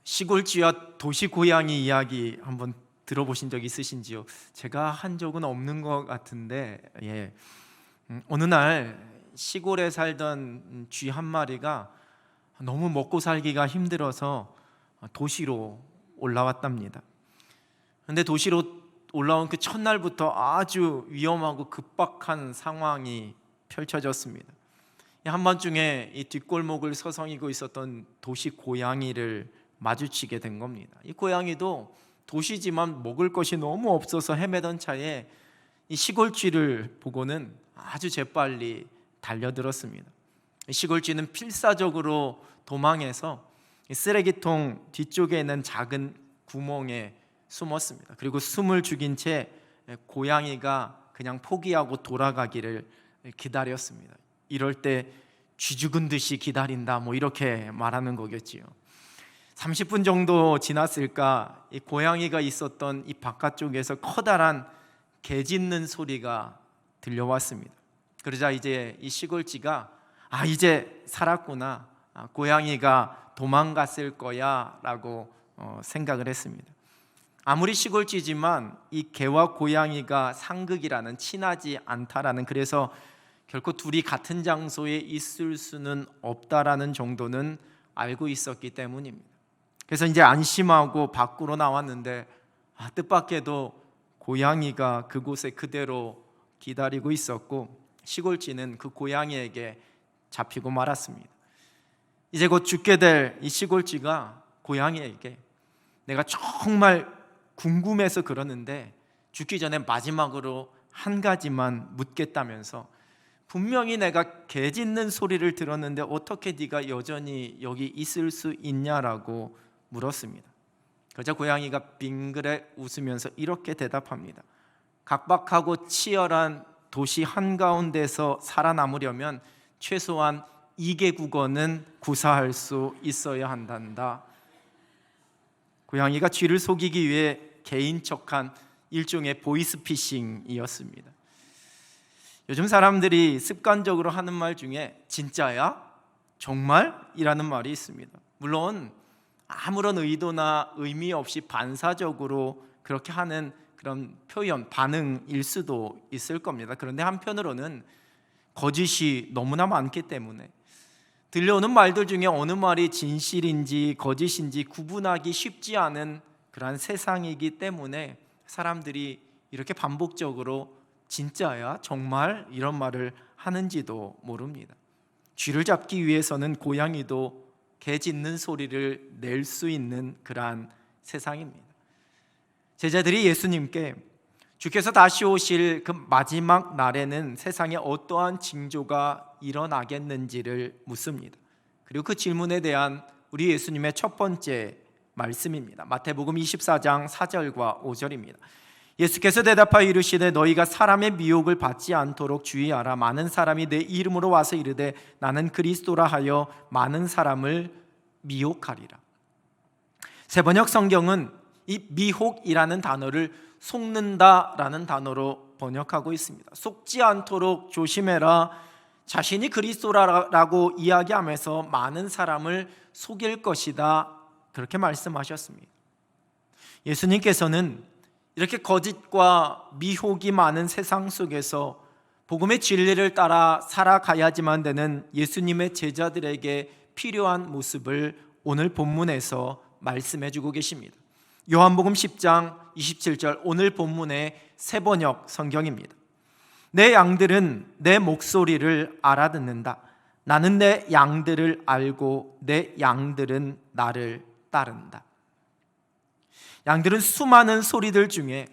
시골쥐와 도시 고양이 이야기 한번 들어보신 적 있으신지요? 제가 한 적은 없는 것 같은데, 어느 날 시골에 살던 쥐 한 마리가 너무 먹고 살기가 힘들어서 도시로 올라왔답니다. 그런데 도시로 올라온 그 첫날부터 아주 위험하고 급박한 상황이 펼쳐졌습니다. 한밤중에 이 뒷골목을 서성이고 있었던 도시 고양이를 마주치게 된 겁니다. 이 고양이도 도시지만 먹을 것이 너무 없어서 헤매던 차에 이 시골쥐를 보고는 아주 재빨리 달려들었습니다. 시골쥐는 필사적으로 도망해서 쓰레기통 뒤쪽에 있는 작은 구멍에 숨었습니다. 그리고 숨을 죽인 채 고양이가 그냥 포기하고 돌아가기를 기다렸습니다. 이럴 때 쥐 죽은 듯이 기다린다, 이렇게 말하는 거겠지요. 30분 정도 지났을까, 이 고양이가 있었던 이 바깥쪽에서 커다란 개 짖는 소리가 들려왔습니다. 그러자 이제 이 시골쥐가 이제 살았구나, 고양이가 도망갔을 거야 라고 생각을 했습니다. 아무리 시골쥐지만 이 개와 고양이가 상극이라는, 친하지 않다라는, 그래서 결코 둘이 같은 장소에 있을 수는 없다라는 정도는 알고 있었기 때문입니다. 그래서 이제 안심하고 밖으로 나왔는데 뜻밖에도 고양이가 그곳에 그대로 기다리고 있었고, 시골쥐는 그 고양이에게 잡히고 말았습니다. 이제 곧 죽게 될 이 시골쥐가 고양이에게 내가 정말 궁금해서 그러는데 죽기 전에 마지막으로 한 가지만 묻겠다면서, 분명히 내가 개 짖는 소리를 들었는데 어떻게 네가 여전히 여기 있을 수 있냐라고 물었습니다. 그러자 고양이가 빙그레 웃으면서 이렇게 대답합니다. 각박하고 치열한 도시 한가운데서 살아남으려면 최소한 2개 국어는 구사할 수 있어야 한단다. 고양이가 쥐를 속이기 위해 개인 척한 일종의 보이스피싱이었습니다. 요즘 사람들이 습관적으로 하는 말 중에 진짜야? 정말? 이라는 말이 있습니다. 물론 아무런 의도나 의미 없이 반사적으로 그렇게 하는 그런 표현, 반응일 수도 있을 겁니다. 그런데 한편으로는 거짓이 너무나 많기 때문에 들려오는 말들 중에 어느 말이 진실인지 거짓인지 구분하기 쉽지 않은 그러한 세상이기 때문에 사람들이 이렇게 반복적으로 진짜야? 정말? 이런 말을 하는지도 모릅니다. 쥐를 잡기 위해서는 고양이도 개 짖는 소리를 낼 수 있는 그러한 세상입니다. 제자들이 예수님께 주께서 다시 오실 그 마지막 날에는 세상에 어떠한 징조가 일어나겠는지를 묻습니다. 그리고 그 질문에 대한 우리 예수님의 첫 번째 말씀입니다. 마태복음 24장 4절과 5절입니다. 예수께서 대답하여 이르시되 너희가 사람의 미혹을 받지 않도록 주의하라. 많은 사람이 내 이름으로 와서 이르되 나는 그리스도라 하여 많은 사람을 미혹하리라. 세번역 성경은 이 미혹이라는 단어를 속는다라는 단어로 번역하고 있습니다. 속지 않도록 조심해라. 자신이 그리스도라고 이야기하면서 많은 사람을 속일 것이다, 그렇게 말씀하셨습니다. 예수님께서는 이렇게 거짓과 미혹이 많은 세상 속에서 복음의 진리를 따라 살아가야지만 되는 예수님의 제자들에게 필요한 모습을 오늘 본문에서 말씀해 주고 계십니다. 요한복음 10장 27절, 오늘 본문의 세번역 성경입니다. 내 양들은 내 목소리를 알아듣는다. 나는 내 양들을 알고 내 양들은 나를 따른다. 양들은 수많은 소리들 중에,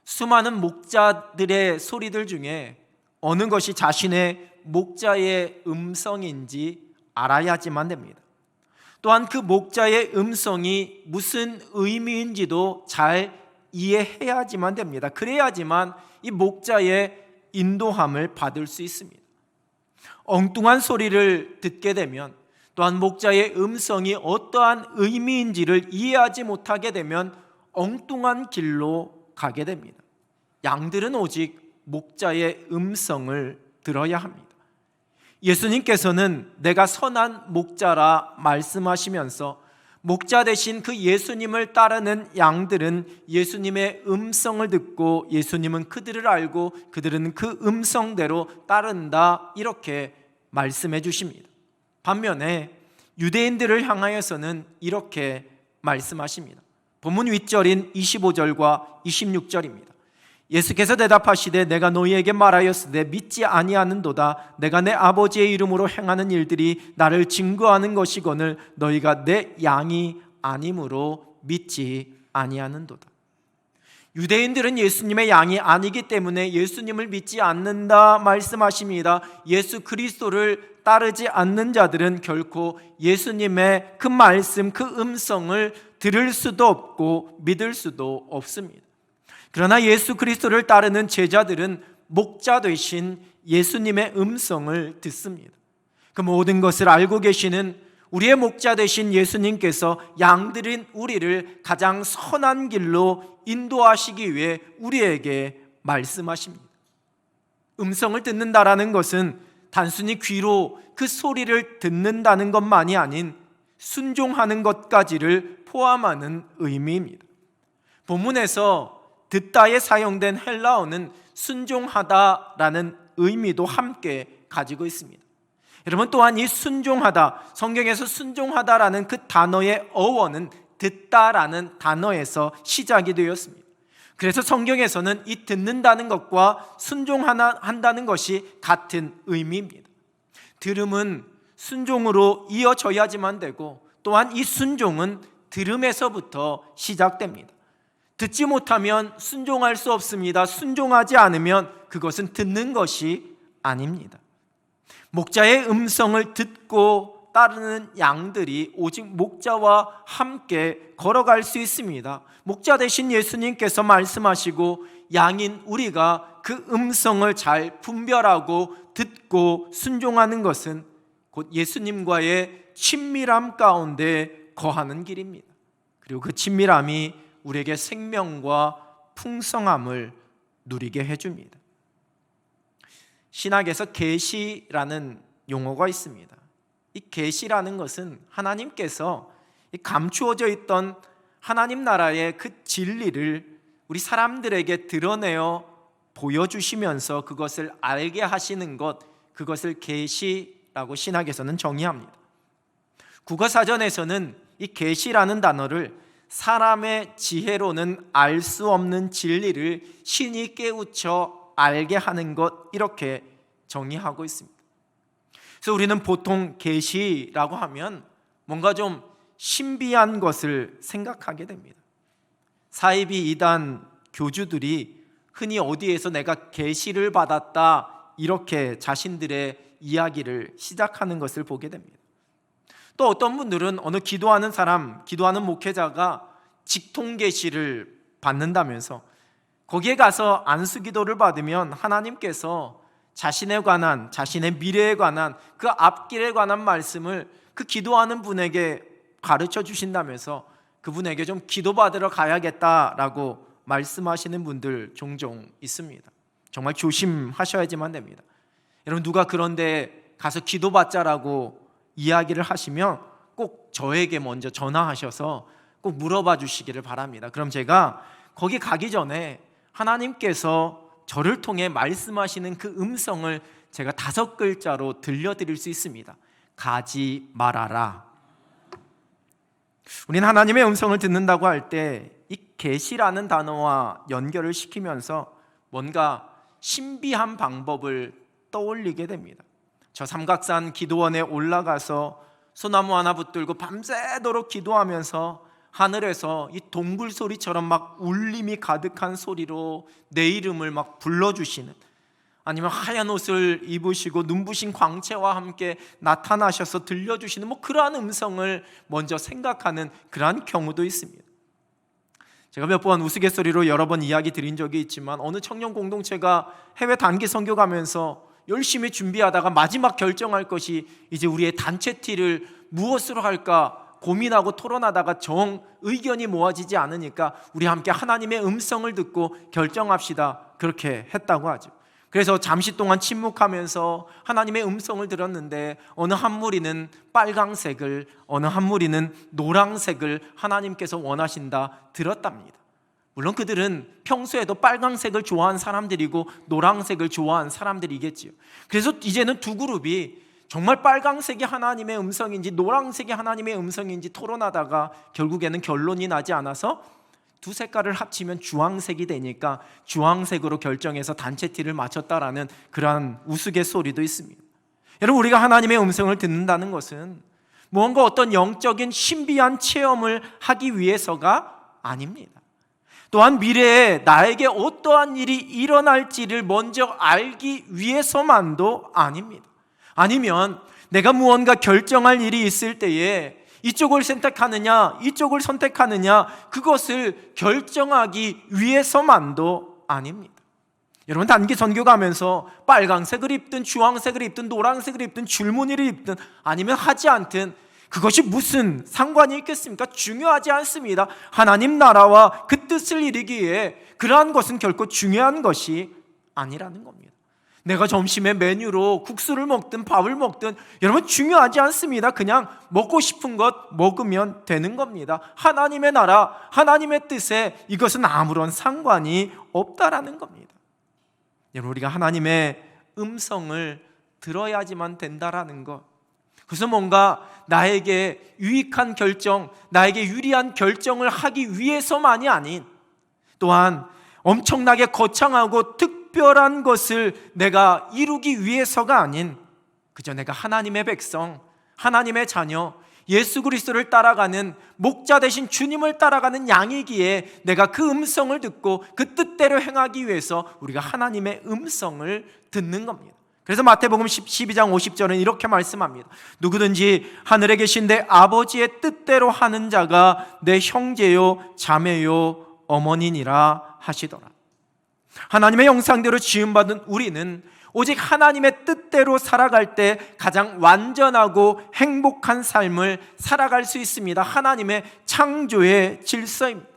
수많은 목자들의 소리들 중에 어느 것이 자신의 목자의 음성인지 알아야지만 됩니다. 또한 그 목자의 음성이 무슨 의미인지도 잘 이해해야지만 됩니다. 그래야지만 이 목자의 인도함을 받을 수 있습니다. 엉뚱한 소리를 듣게 되면, 또한 목자의 음성이 어떠한 의미인지를 이해하지 못하게 되면 엉뚱한 길로 가게 됩니다. 양들은 오직 목자의 음성을 들어야 합니다. 예수님께서는 내가 선한 목자라 말씀하시면서 목자 되신 그 예수님을 따르는 양들은 예수님의 음성을 듣고 예수님은 그들을 알고 그들은 그 음성대로 따른다, 이렇게 말씀해 주십니다. 반면에 유대인들을 향하여서는 이렇게 말씀하십니다. 본문 윗절인 25절과 26절입니다. 예수께서 대답하시되 내가 너희에게 말하였으되 믿지 아니하는도다. 내가 내 아버지의 이름으로 행하는 일들이 나를 증거하는 것이거늘 너희가 내 양이 아님으로 믿지 아니하는도다. 유대인들은 예수님의 양이 아니기 때문에 예수님을 믿지 않는다 말씀하십니다. 예수 그리스도를 따르지 않는 자들은 결코 예수님의 그 말씀, 그 음성을 들을 수도 없고 믿을 수도 없습니다. 그러나 예수 그리스도를 따르는 제자들은 목자 되신 예수님의 음성을 듣습니다. 그 모든 것을 알고 계시는 우리의 목자 되신 예수님께서 양들인 우리를 가장 선한 길로 인도하시기 위해 우리에게 말씀하십니다. 음성을 듣는다라는 것은 단순히 귀로 그 소리를 듣는다는 것만이 아닌 순종하는 것까지를 포함하는 의미입니다. 본문에서 듣다에 사용된 헬라어는 순종하다라는 의미도 함께 가지고 있습니다. 여러분, 또한 이 순종하다, 성경에서 순종하다라는 그 단어의 어원은 듣다라는 단어에서 시작이 되었습니다. 그래서 성경에서는 이 듣는다는 것과 순종한다는 것이 같은 의미입니다. 들음은 순종으로 이어져야지만 되고, 또한 이 순종은 들음에서부터 시작됩니다. 듣지 못하면 순종할 수 없습니다. 순종하지 않으면 그것은 듣는 것이 아닙니다. 목자의 음성을 듣고 따르는 양들이 오직 목자와 함께 걸어갈 수 있습니다. 목자 되신 예수님께서 말씀하시고 양인 우리가 그 음성을 잘 분별하고 듣고 순종하는 것은 곧 예수님과의 친밀함 가운데 거하는 길입니다. 그리고 그 친밀함이 우리에게 생명과 풍성함을 누리게 해줍니다. 신학에서 계시라는 용어가 있습니다. 이 계시라는 것은 하나님께서 감추어져 있던 하나님 나라의 그 진리를 우리 사람들에게 드러내어 보여주시면서 그것을 알게 하시는 것, 그것을 계시라고 신학에서는 정의합니다. 국어사전에서는 이 계시라는 단어를 사람의 지혜로는 알 수 없는 진리를 신이 깨우쳐 알게 하는 것, 이렇게 정의하고 있습니다. 그래서 우리는 보통 계시라고 하면 뭔가 좀 신비한 것을 생각하게 됩니다. 사이비 이단 교주들이 흔히 어디에서 내가 계시를 받았다, 이렇게 자신들의 이야기를 시작하는 것을 보게 됩니다. 또 어떤 분들은 어느 기도하는 사람, 기도하는 목회자가 직통 계시를 받는다면서 거기에 가서 안수 기도를 받으면 하나님께서 자신에 관한, 자신의 미래에 관한, 그 앞길에 관한 말씀을 그 기도하는 분에게 가르쳐 주신다면서 그분에게 좀 기도받으러 가야겠다라고 말씀하시는 분들 종종 있습니다. 정말 조심하셔야지만 됩니다. 여러분, 누가 그런데 가서 기도받자라고 이야기를 하시면 꼭 저에게 먼저 전화하셔서 꼭 물어봐 주시기를 바랍니다. 그럼 제가 거기 가기 전에 하나님께서 저를 통해 말씀하시는 그 음성을 제가 5글자로 들려드릴 수 있습니다. 가지 말아라. 우리는 하나님의 음성을 듣는다고 할 때 이 계시라는 단어와 연결을 시키면서 뭔가 신비한 방법을 떠올리게 됩니다. 저 삼각산 기도원에 올라가서 소나무 하나 붙들고 밤새도록 기도하면서 하늘에서 이 동굴 소리처럼 막 울림이 가득한 소리로 내 이름을 막 불러주시는, 아니면 하얀 옷을 입으시고 눈부신 광채와 함께 나타나셔서 들려주시는 그러한 음성을 먼저 생각하는 그러한 경우도 있습니다. 제가 몇 번 우스갯소리로 여러 번 이야기 드린 적이 있지만 어느 청년 공동체가 해외 단기 선교 가면서 열심히 준비하다가 마지막 결정할 것이 이제 우리의 단체 티를 무엇으로 할까 고민하고 토론하다가 정 의견이 모아지지 않으니까 우리 함께 하나님의 음성을 듣고 결정합시다, 그렇게 했다고 하죠. 그래서 잠시 동안 침묵하면서 하나님의 음성을 들었는데 어느 한 무리는 빨강색을, 어느 한 무리는 노란색을 하나님께서 원하신다 들었답니다. 물론 그들은 평소에도 빨강색을 좋아하는 사람들이고 노란색을 좋아하는 사람들이겠지요. 그래서 이제는 두 그룹이 정말 빨강색이 하나님의 음성인지 노란색이 하나님의 음성인지 토론하다가 결국에는 결론이 나지 않아서 두 색깔을 합치면 주황색이 되니까 주황색으로 결정해서 단체 티를 맞췄다라는 그러한 우스갯소리도 있습니다. 여러분, 우리가 하나님의 음성을 듣는다는 것은 무언가 어떤 영적인 신비한 체험을 하기 위해서가 아닙니다. 또한 미래에 나에게 어떠한 일이 일어날지를 먼저 알기 위해서만도 아닙니다. 아니면 내가 무언가 결정할 일이 있을 때에 이쪽을 선택하느냐 이쪽을 선택하느냐 그것을 결정하기 위해서만도 아닙니다. 여러분, 단기 선교 가면서 빨강색을 입든 주황색을 입든 노란색을 입든 줄무늬를 입든 아니면 하지 않든 그것이 무슨 상관이 있겠습니까? 중요하지 않습니다. 하나님 나라와 그 뜻을 이루기에 그러한 것은 결코 중요한 것이 아니라는 겁니다. 내가 점심에 메뉴로 국수를 먹든 밥을 먹든 여러분 중요하지 않습니다. 그냥 먹고 싶은 것 먹으면 되는 겁니다. 하나님의 나라, 하나님의 뜻에 이것은 아무런 상관이 없다라는 겁니다. 여러분, 우리가 하나님의 음성을 들어야지만 된다라는 것, 그래서 뭔가 나에게 유익한 결정, 나에게 유리한 결정을 하기 위해서만이 아닌, 또한 엄청나게 거창하고 특별한 것을 내가 이루기 위해서가 아닌, 그저 내가 하나님의 백성, 하나님의 자녀, 예수 그리스도를 따라가는 목자 되신 주님을 따라가는 양이기에 내가 그 음성을 듣고 그 뜻대로 행하기 위해서 우리가 하나님의 음성을 듣는 겁니다. 그래서 마태복음 12장 50절은 이렇게 말씀합니다. 누구든지 하늘에 계신 내 아버지의 뜻대로 하는 자가 내 형제요 자매요 어머니니라 하시더라. 하나님의 형상대로 지음받은 우리는 오직 하나님의 뜻대로 살아갈 때 가장 완전하고 행복한 삶을 살아갈 수 있습니다. 하나님의 창조의 질서입니다.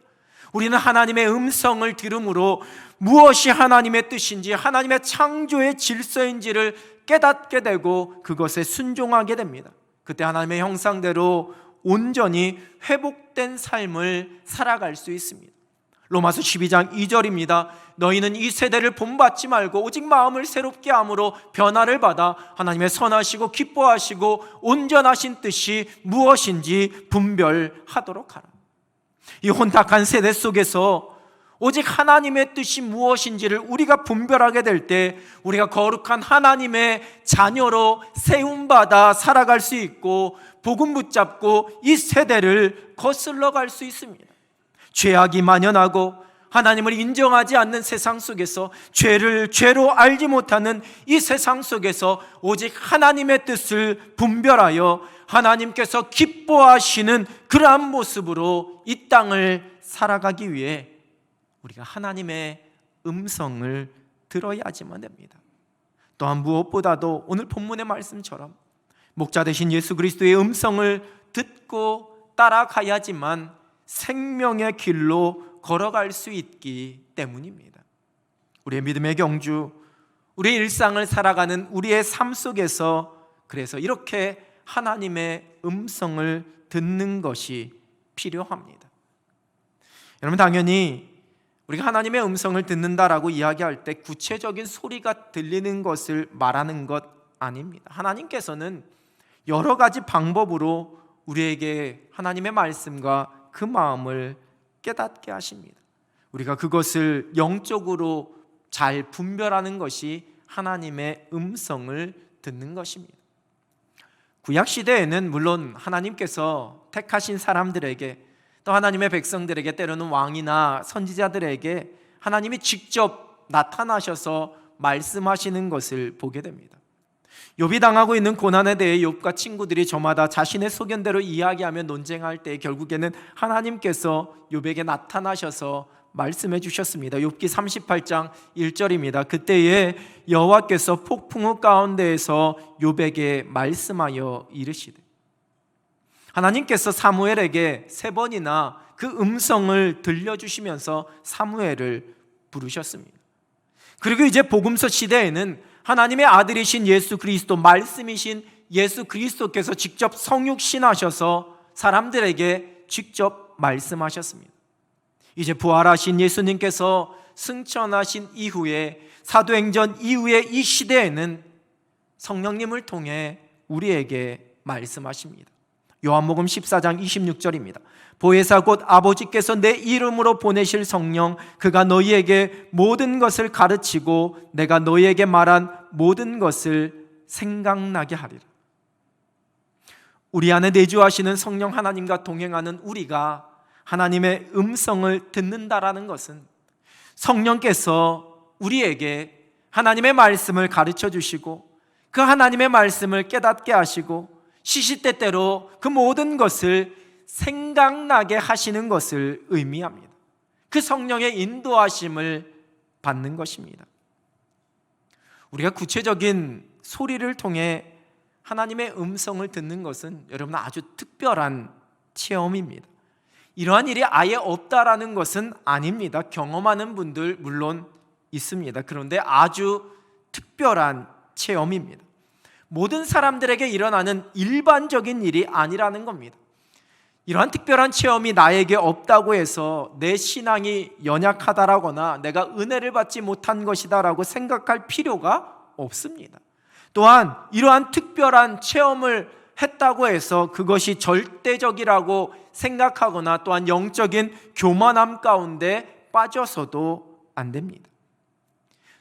우리는 하나님의 음성을 들음으로 무엇이 하나님의 뜻인지, 하나님의 창조의 질서인지를 깨닫게 되고 그것에 순종하게 됩니다. 그때 하나님의 형상대로 온전히 회복된 삶을 살아갈 수 있습니다. 로마서 12장 2절입니다. 너희는 이 세대를 본받지 말고 오직 마음을 새롭게 함으로 변화를 받아 하나님의 선하시고 기뻐하시고 온전하신 뜻이 무엇인지 분별하도록 하라. 이 혼탁한 세대 속에서 오직 하나님의 뜻이 무엇인지를 우리가 분별하게 될 때 우리가 거룩한 하나님의 자녀로 세움받아 살아갈 수 있고 복음 붙잡고 이 세대를 거슬러 갈 수 있습니다. 죄악이 만연하고 하나님을 인정하지 않는 세상 속에서 죄를 죄로 알지 못하는 이 세상 속에서 오직 하나님의 뜻을 분별하여 하나님께서 기뻐하시는 그러한 모습으로 이 땅을 살아가기 위해 우리가 하나님의 음성을 들어야지만 됩니다. 또한 무엇보다도 오늘 본문의 말씀처럼 목자 되신 예수 그리스도의 음성을 듣고 따라가야지만 생명의 길로 걸어갈 수 있기 때문입니다. 우리의 믿음의 경주, 우리의 일상을 살아가는 우리의 삶 속에서 그래서 이렇게 하나님의 음성을 듣는 것이 필요합니다. 여러분, 당연히 우리가 하나님의 음성을 듣는다라고 이야기할 때 구체적인 소리가 들리는 것을 말하는 것 아닙니다. 하나님께서는 여러 가지 방법으로 우리에게 하나님의 말씀과 그 마음을 깨닫게 하십니다. 우리가 그것을 영적으로 잘 분별하는 것이 하나님의 음성을 듣는 것입니다. 구약 시대에는 물론 하나님께서 택하신 사람들에게 또 하나님의 백성들에게 때로는 왕이나 선지자들에게 하나님이 직접 나타나셔서 말씀하시는 것을 보게 됩니다. 욥이 당하고 있는 고난에 대해 욥과 친구들이 저마다 자신의 소견대로 이야기하며 논쟁할 때 결국에는 하나님께서 욥에게 나타나셔서 말씀해 주셨습니다. 욥기 38장 1절입니다. 그때에 여호와께서 폭풍우 가운데에서 욥에게 말씀하여 이르시되, 하나님께서 사무엘에게 3번이나 그 음성을 들려주시면서 사무엘을 부르셨습니다. 그리고 이제 복음서 시대에는 하나님의 아들이신 예수 그리스도, 말씀이신 예수 그리스도께서 직접 성육신하셔서 사람들에게 직접 말씀하셨습니다. 이제 부활하신 예수님께서 승천하신 이후에, 사도행전 이후의 이 시대에는 성령님을 통해 우리에게 말씀하십니다. 요한복음 14장 26절입니다. 보혜사 곧 아버지께서 내 이름으로 보내실 성령, 그가 너희에게 모든 것을 가르치고 내가 너희에게 말한 모든 것을 생각나게 하리라. 우리 안에 내주하시는 성령 하나님과 동행하는 우리가 하나님의 음성을 듣는다라는 것은 성령께서 우리에게 하나님의 말씀을 가르쳐 주시고 그 하나님의 말씀을 깨닫게 하시고 시시때때로 그 모든 것을 생각나게 하시는 것을 의미합니다. 그 성령의 인도하심을 받는 것입니다. 우리가 구체적인 소리를 통해 하나님의 음성을 듣는 것은 여러분 아주 특별한 체험입니다. 이러한 일이 아예 없다라는 것은 아닙니다. 경험하는 분들 물론 있습니다. 그런데 아주 특별한 체험입니다. 모든 사람들에게 일어나는 일반적인 일이 아니라는 겁니다. 이러한 특별한 체험이 나에게 없다고 해서 내 신앙이 연약하다라거나 내가 은혜를 받지 못한 것이다라고 생각할 필요가 없습니다. 또한 이러한 특별한 체험을 했다고 해서 그것이 절대적이라고 생각하거나 또한 영적인 교만함 가운데 빠져서도 안 됩니다.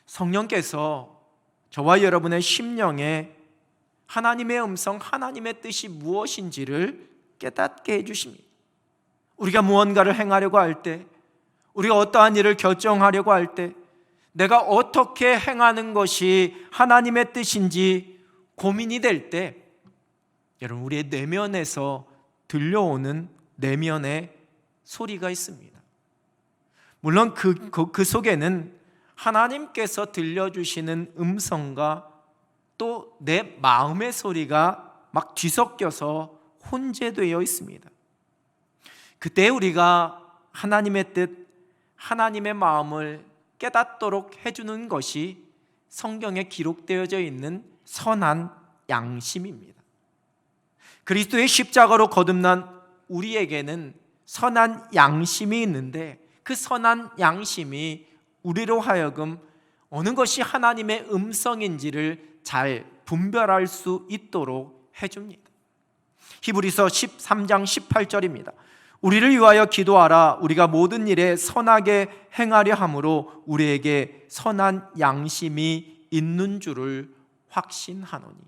성령께서 저와 여러분의 심령에 하나님의 음성, 하나님의 뜻이 무엇인지를 깨닫게 해주십니다. 우리가 무언가를 행하려고 할 때, 우리가 어떠한 일을 결정하려고 할 때, 내가 어떻게 행하는 것이 하나님의 뜻인지 고민이 될 때, 여러분 우리의 내면에서 들려오는 내면의 소리가 있습니다. 물론 그 속에는 하나님께서 들려주시는 음성과 또 내 마음의 소리가 막 뒤섞여서 혼재되어 있습니다. 그때 우리가 하나님의 뜻, 하나님의 마음을 깨닫도록 해주는 것이 성경에 기록되어져 있는 선한 양심입니다. 그리스도의 십자가로 거듭난 우리에게는 선한 양심이 있는데 그 선한 양심이 우리로 하여금 어느 것이 하나님의 음성인지를 잘 분별할 수 있도록 해줍니다. 히브리서 13장 18절입니다. 우리를 위하여 기도하라. 우리가 모든 일에 선하게 행하려 함으로 우리에게 선한 양심이 있는 줄을 확신하노니.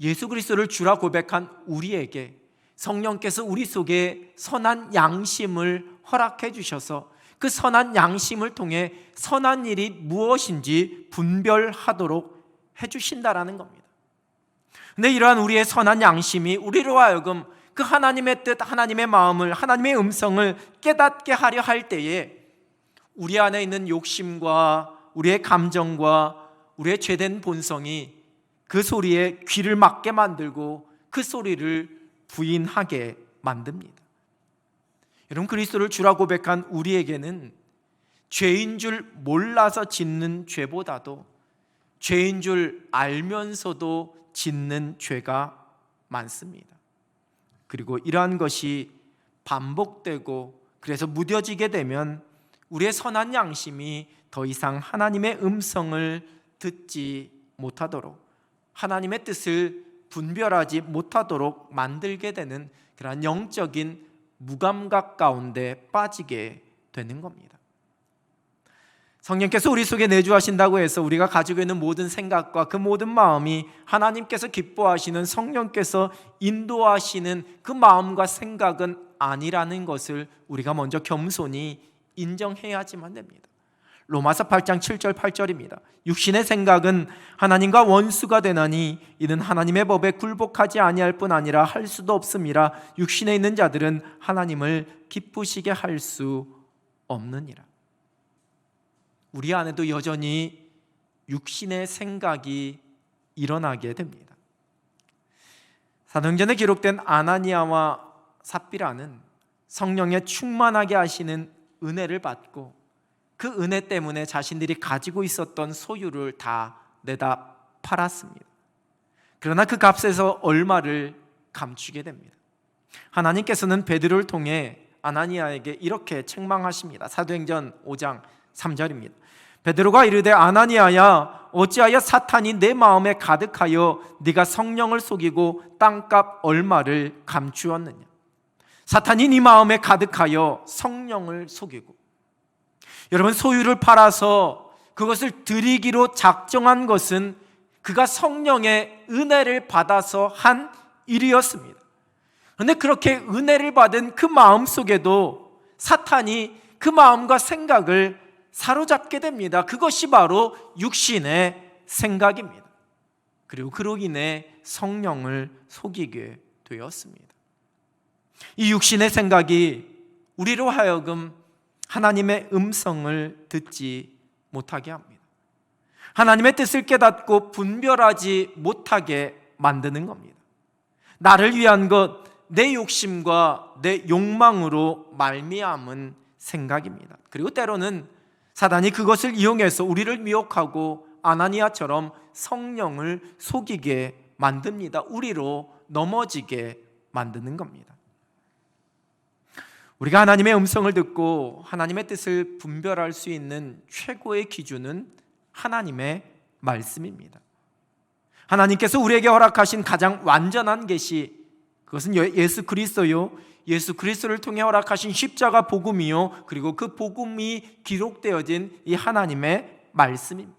예수 그리스도를 주라 고백한 우리에게 성령께서 우리 속에 선한 양심을 허락해 주셔서 그 선한 양심을 통해 선한 일이 무엇인지 분별하도록 해주신다라는 겁니다. 근데 이러한 우리의 선한 양심이 우리로 하여금 그 하나님의 뜻, 하나님의 마음을, 하나님의 음성을 깨닫게 하려 할 때에 우리 안에 있는 욕심과 우리의 감정과 우리의 죄된 본성이 그 소리에 귀를 막게 만들고 그 소리를 부인하게 만듭니다. 여러분, 그리스도를 주라 고백한 우리에게는 죄인 줄 몰라서 짓는 죄보다도 죄인 줄 알면서도 짓는 죄가 많습니다. 그리고 이러한 것이 반복되고 그래서 무뎌지게 되면 우리의 선한 양심이 더 이상 하나님의 음성을 듣지 못하도록, 하나님의 뜻을 분별하지 못하도록 만들게 되는 그러한 영적인 무감각 가운데 빠지게 되는 겁니다. 성령께서 우리 속에 내주하신다고 해서 우리가 가지고 있는 모든 생각과 그 모든 마음이 하나님께서 기뻐하시는, 성령께서 인도하시는 그 마음과 생각은 아니라는 것을 우리가 먼저 겸손히 인정해야지만 됩니다. 로마서 8장 7절 8절입니다. 육신의 생각은 하나님과 원수가 되나니 이는 하나님의 법에 굴복하지 아니할 뿐 아니라 할 수도 없음이라. 육신에 있는 자들은 하나님을 기쁘시게 할 수 없느니라. 우리 안에도 여전히 육신의 생각이 일어나게 됩니다. 사도행전에 기록된 아나니아와 삽비라는 성령에 충만하게 하시는 은혜를 받고 그 은혜 때문에 자신들이 가지고 있었던 소유를 다 내다 팔았습니다. 그러나 그 값에서 얼마를 감추게 됩니다. 하나님께서는 베드로를 통해 아나니아에게 이렇게 책망하십니다. 사도행전 5장 3절입니다. 베드로가 이르되 아나니아야 어찌하여 사탄이 내 마음에 가득하여 네가 성령을 속이고 땅값 얼마를 감추었느냐. 사탄이 네 마음에 가득하여 성령을 속이고, 여러분, 소유를 팔아서 그것을 드리기로 작정한 것은 그가 성령의 은혜를 받아서 한 일이었습니다. 그런데 그렇게 은혜를 받은 그 마음 속에도 사탄이 그 마음과 생각을 사로잡게 됩니다. 그것이 바로 육신의 생각입니다. 그리고 그로 인해 성령을 속이게 되었습니다. 이 육신의 생각이 우리로 하여금 하나님의 음성을 듣지 못하게 합니다. 하나님의 뜻을 깨닫고 분별하지 못하게 만드는 겁니다. 나를 위한 것, 내 욕심과 내 욕망으로 말미암은 생각입니다. 그리고 때로는 사단이 그것을 이용해서 우리를 미혹하고 아나니아처럼 성령을 속이게 만듭니다. 우리로 넘어지게 만드는 겁니다. 우리가 하나님의 음성을 듣고 하나님의 뜻을 분별할 수 있는 최고의 기준은 하나님의 말씀입니다. 하나님께서 우리에게 허락하신 가장 완전한 계시, 그것은 예수 그리스도요, 예수 그리스도를 통해 허락하신 십자가 복음이요, 그리고 그 복음이 기록되어진 이 하나님의 말씀입니다.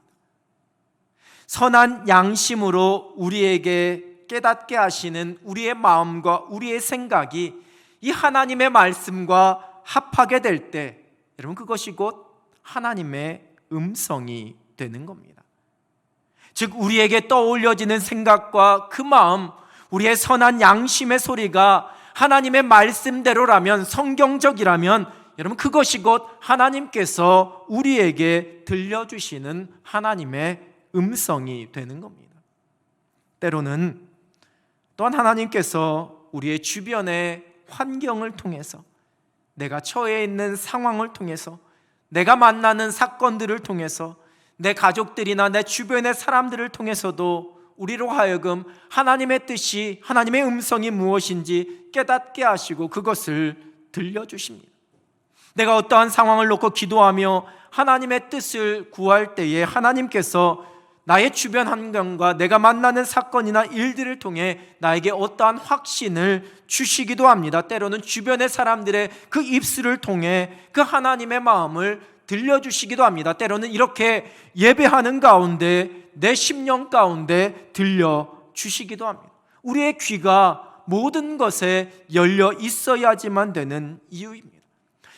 선한 양심으로 우리에게 깨닫게 하시는 우리의 마음과 우리의 생각이 이 하나님의 말씀과 합하게 될 때, 여러분, 그것이 곧 하나님의 음성이 되는 겁니다. 즉, 우리에게 떠올려지는 생각과 그 마음, 우리의 선한 양심의 소리가 하나님의 말씀대로라면, 성경적이라면, 여러분, 그것이 곧 하나님께서 우리에게 들려주시는 하나님의 음성이 되는 겁니다. 때로는 또한 하나님께서 우리의 주변의 환경을 통해서, 내가 처해 있는 상황을 통해서, 내가 만나는 사건들을 통해서, 내 가족들이나 내 주변의 사람들을 통해서도 우리로 하여금 하나님의 뜻이, 하나님의 음성이 무엇인지 깨닫게 하시고 그것을 들려주십니다. 내가 어떠한 상황을 놓고 기도하며 하나님의 뜻을 구할 때에 하나님께서 나의 주변 환경과 내가 만나는 사건이나 일들을 통해 나에게 어떠한 확신을 주시기도 합니다. 때로는 주변의 사람들의 그 입술을 통해 그 하나님의 마음을 들려주시기도 합니다. 때로는 이렇게 예배하는 가운데, 내 심령 가운데 들려주시기도 합니다. 우리의 귀가 모든 것에 열려 있어야지만 되는 이유입니다.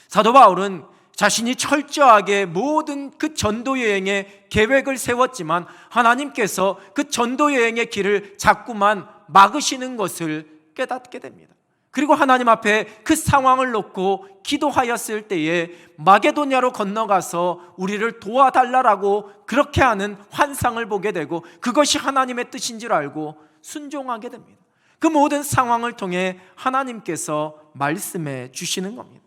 사도 바울은 자신이 철저하게 모든 그 전도 여행의 계획을 세웠지만 하나님께서 그 전도 여행의 길을 자꾸만 막으시는 것을 깨닫게 됩니다. 그리고 하나님 앞에 그 상황을 놓고 기도하였을 때에 마게도냐로 건너가서 우리를 도와달라고 그렇게 하는 환상을 보게 되고, 그것이 하나님의 뜻인 줄 알고 순종하게 됩니다. 그 모든 상황을 통해 하나님께서 말씀해 주시는 겁니다.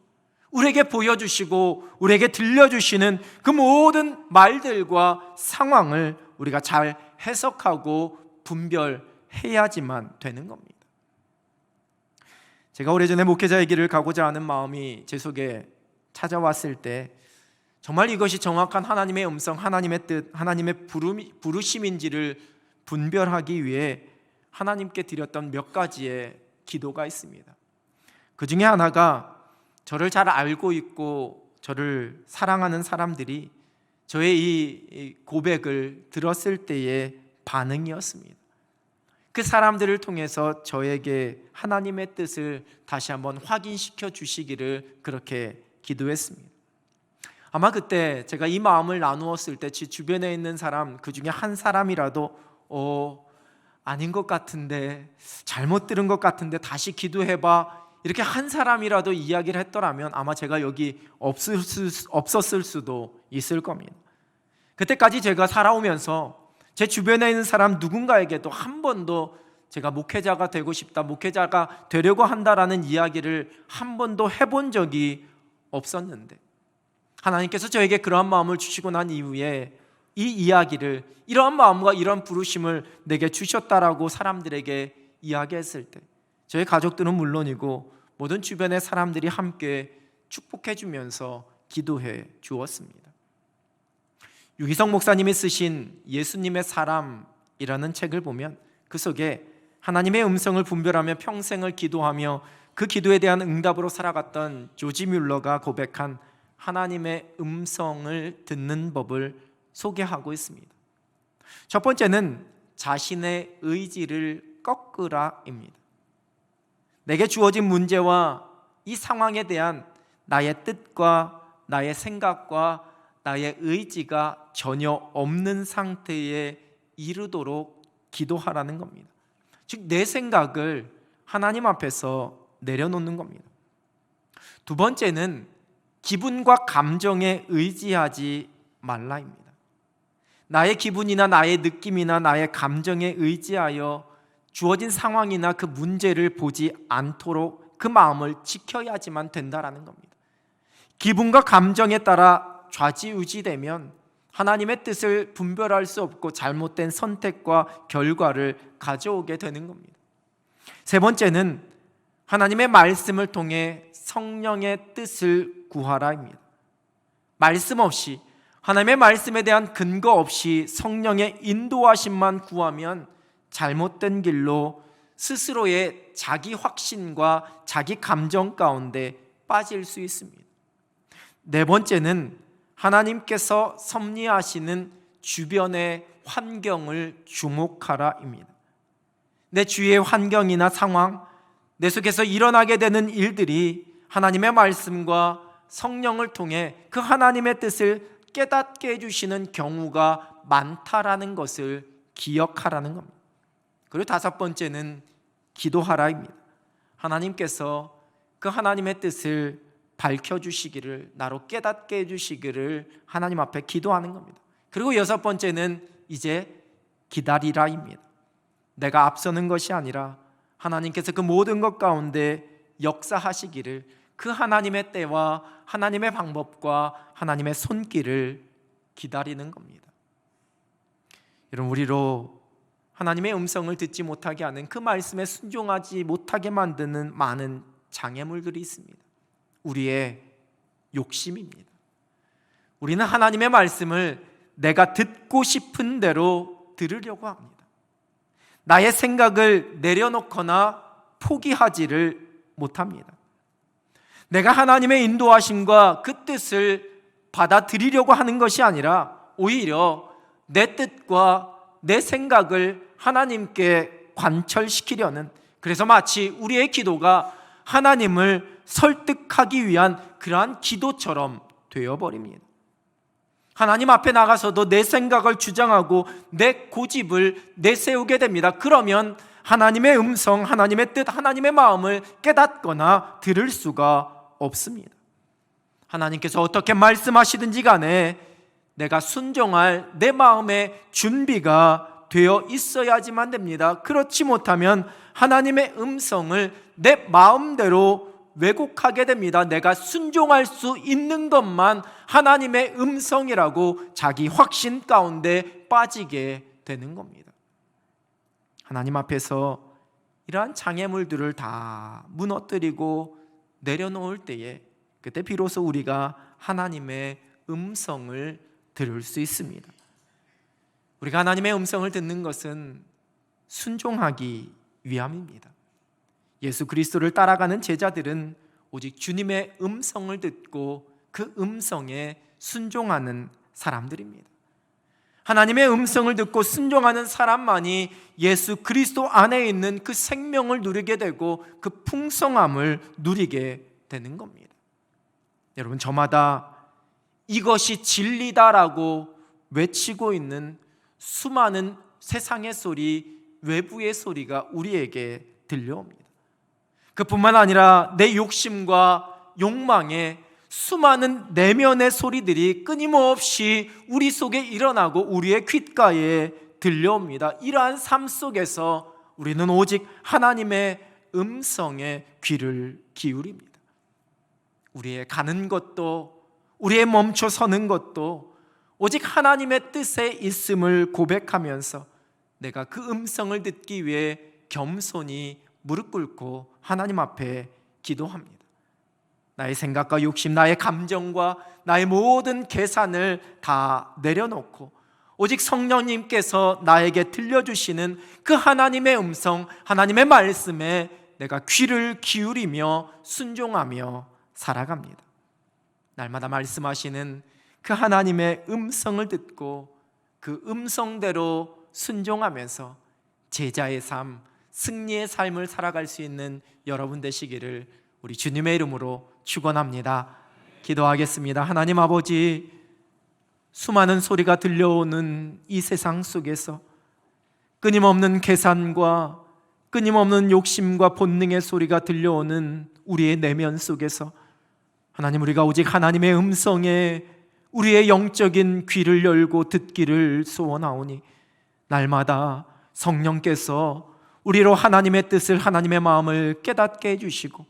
우리에게 보여주시고 우리에게 들려주시는 그 모든 말들과 상황을 우리가 잘 해석하고 분별해야지만 되는 겁니다. 제가 오래전에 목회자의 길을 가고자 하는 마음이 제 속에 찾아왔을 때 정말 이것이 정확한 하나님의 음성, 하나님의 뜻, 하나님의 부르심인지를 분별하기 위해 하나님께 드렸던 몇 가지의 기도가 있습니다. 그 중에 하나가 저를 잘 알고 있고 저를 사랑하는 사람들이 저의 이 고백을 들었을 때의 반응이었습니다. 그 사람들을 통해서 저에게 하나님의 뜻을 다시 한번 확인시켜 주시기를 그렇게 기도했습니다. 아마 그때 제가 이 마음을 나누었을 때 제 주변에 있는 사람, 그 중에 한 사람이라도 아닌 것 같은데, 잘못 들은 것 같은데 다시 기도해봐, 이렇게 한 사람이라도 이야기를 했더라면 아마 제가 여기 없었을 수도 있을 겁니다. 그때까지 제가 살아오면서 제 주변에 있는 사람 누군가에게도 한 번도 제가 목회자가 되고 싶다, 목회자가 되려고 한다라는 이야기를 한 번도 해본 적이 없었는데, 하나님께서 저에게 그러한 마음을 주시고 난 이후에 이 이야기를, 이러한 마음과 이러한 부르심을 내게 주셨다라고 사람들에게 이야기했을 때 저희 가족들은 물론이고 모든 주변의 사람들이 함께 축복해 주면서 기도해 주었습니다. 유기성 목사님이 쓰신 예수님의 사람이라는 책을 보면 그 속에 하나님의 음성을 분별하며 평생을 기도하며 그 기도에 대한 응답으로 살아갔던 조지 뮬러가 고백한 하나님의 음성을 듣는 법을 소개하고 있습니다. 첫 번째는 자신의 의지를 꺾으라입니다. 내게 주어진 문제와 이 상황에 대한 나의 뜻과 나의 생각과 나의 의지가 전혀 없는 상태에 이르도록 기도하라는 겁니다. 즉, 내 생각을 하나님 앞에서 내려놓는 겁니다. 두 번째는 기분과 감정에 의지하지 말라입니다. 나의 기분이나 나의 느낌이나 나의 감정에 의지하여 주어진 상황이나 그 문제를 보지 않도록 그 마음을 지켜야지만 된다라는 겁니다. 기분과 감정에 따라 좌지우지되면 하나님의 뜻을 분별할 수 없고 잘못된 선택과 결과를 가져오게 되는 겁니다. 세 번째는 하나님의 말씀을 통해 성령의 뜻을 구하라입니다. 말씀 없이, 하나님의 말씀에 대한 근거 없이 성령의 인도하심만 구하면 잘못된 길로 스스로의 자기 확신과 자기 감정 가운데 빠질 수 있습니다. 네 번째는 하나님께서 섭리하시는 주변의 환경을 주목하라입니다. 내 주위의 환경이나 상황, 내 속에서 일어나게 되는 일들이 하나님의 말씀과 성령을 통해 그 하나님의 뜻을 깨닫게 해주시는 경우가 많다라는 것을 기억하라는 겁니다. 그리고 다섯 번째는 기도하라입니다. 하나님께서 그 하나님의 뜻을 밝혀주시기를, 나로 깨닫게 해주시기를 하나님 앞에 기도하는 겁니다. 그리고 여섯 번째는 이제 기다리라입니다. 내가 앞서는 것이 아니라 하나님께서 그 모든 것 가운데 역사하시기를, 그 하나님의 때와 하나님의 방법과 하나님의 손길을 기다리는 겁니다. 여러분, 우리로 하나님의 음성을 듣지 못하게 하는, 그 말씀에 순종하지 못하게 만드는 많은 장애물들이 있습니다. 우리의 욕심입니다. 우리는 하나님의 말씀을 내가 듣고 싶은 대로 들으려고 합니다. 나의 생각을 내려놓거나 포기하지를 못합니다. 내가 하나님의 인도하심과 그 뜻을 받아들이려고 하는 것이 아니라 오히려 내 뜻과 내 생각을 하나님께 관철시키려는, 그래서 마치 우리의 기도가 하나님을 설득하기 위한 그러한 기도처럼 되어버립니다. 하나님 앞에 나가서도 내 생각을 주장하고 내 고집을 내세우게 됩니다. 그러면 하나님의 음성, 하나님의 뜻, 하나님의 마음을 깨닫거나 들을 수가 없습니다. 하나님께서 어떻게 말씀하시든지 간에 내가 순종할 내 마음의 준비가 되어 있어야지만 됩니다. 그렇지 못하면 하나님의 음성을 내 마음대로 왜곡하게 됩니다. 내가 순종할 수 있는 것만 하나님의 음성이라고 자기 확신 가운데 빠지게 되는 겁니다. 하나님 앞에서 이러한 장애물들을 다 무너뜨리고 내려놓을 때에, 그때 비로소 우리가 하나님의 음성을 들을 수 있습니다. 우리가 하나님의 음성을 듣는 것은 순종하기 위함입니다. 예수 그리스도를 따라가는 제자들은 오직 주님의 음성을 듣고 그 음성에 순종하는 사람들입니다. 하나님의 음성을 듣고 순종하는 사람만이 예수 그리스도 안에 있는 그 생명을 누리게 되고 그 풍성함을 누리게 되는 겁니다. 여러분, 저마다 이것이 진리다라고 외치고 있는 수많은 세상의 소리, 외부의 소리가 우리에게 들려옵니다. 그뿐만 아니라 내 욕심과 욕망에 수많은 내면의 소리들이 끊임없이 우리 속에 일어나고 우리의 귓가에 들려옵니다. 이러한 삶 속에서 우리는 오직 하나님의 음성에 귀를 기울입니다. 우리의 가는 것도, 우리의 멈춰 서는 것도 오직 하나님의 뜻에 있음을 고백하면서 내가 그 음성을 듣기 위해 겸손히 무릎 꿇고 하나님 앞에 기도합니다. 나의 생각과 욕심, 나의 감정과 나의 모든 계산을 다 내려놓고 오직 성령님께서 나에게 들려주시는 그 하나님의 음성, 하나님의 말씀에 내가 귀를 기울이며 순종하며 살아갑니다. 날마다 말씀하시는 그 하나님의 음성을 듣고 그 음성대로 순종하면서 제자의 삶, 승리의 삶을 살아갈 수 있는 여러분 되시기를 우리 주님의 이름으로 축원합니다. 기도하겠습니다. 하나님 아버지, 수많은 소리가 들려오는 이 세상 속에서 끊임없는 계산과 끊임없는 욕심과 본능의 소리가 들려오는 우리의 내면 속에서 하나님, 우리가 오직 하나님의 음성에 우리의 영적인 귀를 열고 듣기를 소원하오니 날마다 성령께서 우리로 하나님의 뜻을, 하나님의 마음을 깨닫게 해주시고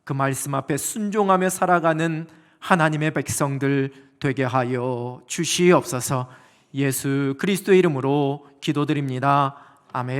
그 말씀 앞에 순종하며 살아가는 하나님의 백성들 되게 하여 주시옵소서. 예수 그리스도의 이름으로 기도드립니다. 아멘.